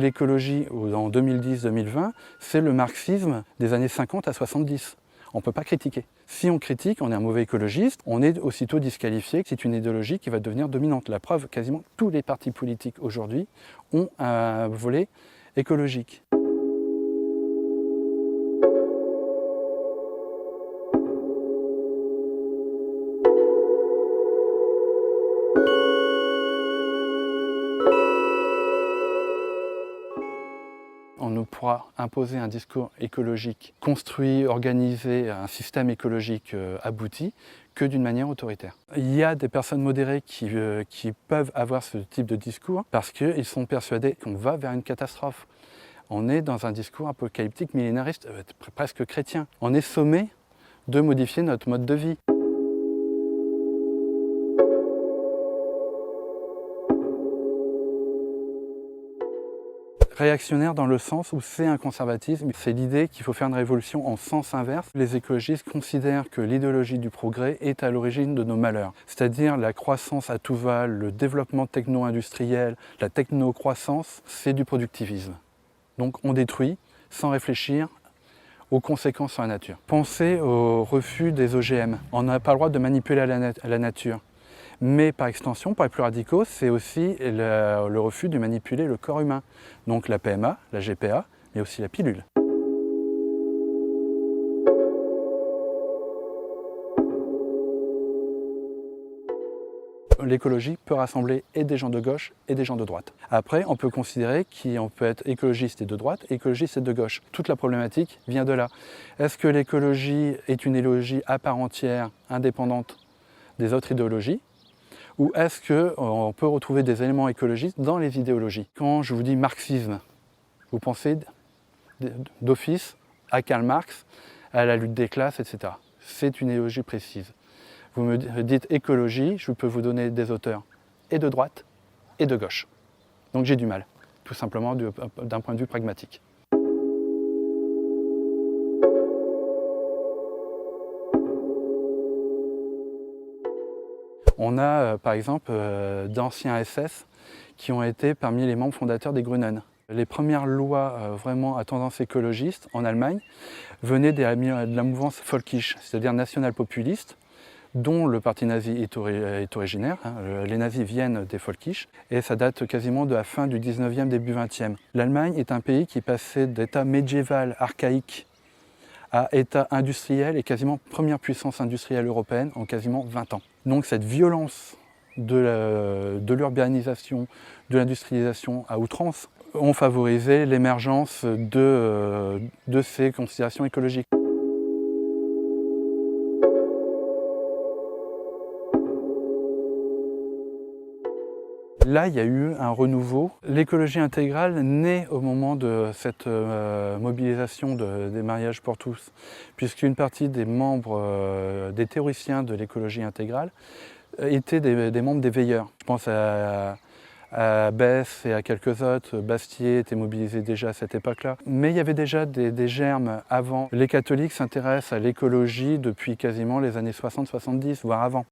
l'écologie en 2010-2020, c'est le marxisme des années 50 à 70. On ne peut pas critiquer. Si on critique, on est un mauvais écologiste, on est aussitôt disqualifié que c'est une idéologie qui va devenir dominante. La preuve, quasiment tous les partis politiques aujourd'hui ont un volet écologique. On ne pourra imposer un discours écologique construit, organisé, un système écologique abouti que d'une manière autoritaire. Il y a des personnes modérées qui peuvent avoir ce type de discours parce qu'ils sont persuadés qu'on va vers une catastrophe. On est dans un discours apocalyptique, millénariste, presque chrétien. On est sommé de modifier notre mode de vie. Réactionnaire dans le sens où c'est un conservatisme, c'est l'idée qu'il faut faire une révolution en sens inverse. Les écologistes considèrent que l'idéologie du progrès est à l'origine de nos malheurs, c'est-à-dire la croissance à tout va, le développement techno-industriel, la techno-croissance, c'est du productivisme. Donc on détruit sans réfléchir aux conséquences sur la nature. Pensez au refus des OGM. On n'a pas le droit de manipuler la nature. Mais par extension, pour les plus radicaux, c'est aussi le refus de manipuler le corps humain. Donc la PMA, la GPA, mais aussi la pilule. L'écologie peut rassembler et des gens de gauche et des gens de droite. Après, on peut considérer qu'on peut être écologiste et de droite, écologiste et de gauche. Toute la problématique vient de là. Est-ce que l'écologie est une idéologie à part entière, indépendante des autres idéologies ? Ou est-ce qu'on peut retrouver des éléments écologistes dans les idéologies? Quand je vous dis marxisme, vous pensez d'office à Karl Marx, à la lutte des classes, etc. C'est une idéologie précise. Vous me dites écologie, je peux vous donner des auteurs et de droite et de gauche. Donc j'ai du mal, tout simplement d'un point de vue pragmatique. On a par exemple d'anciens SS qui ont été parmi les membres fondateurs des Grünen. Les premières lois vraiment à tendance écologiste en Allemagne venaient de la mouvance völkisch, c'est-à-dire national-populiste, dont le parti nazi est originaire. Les nazis viennent des völkisch et ça date quasiment de la fin du 19e, début 20e. L'Allemagne est un pays qui est passé d'état médiéval, archaïque, à état industriel et quasiment première puissance industrielle européenne en quasiment 20 ans. Donc cette violence de l'urbanisation, de l'industrialisation à outrance ont favorisé l'émergence de ces considérations écologiques. Là, il y a eu un renouveau. L'écologie intégrale naît au moment de cette mobilisation des mariages pour tous, puisqu'une partie des membres, des théoriciens de l'écologie intégrale étaient des membres des veilleurs. Je pense à Besse et à quelques autres. Bastier était mobilisé déjà à cette époque-là. Mais il y avait déjà des germes avant. Les catholiques s'intéressent à l'écologie depuis quasiment les années 60-70, voire avant.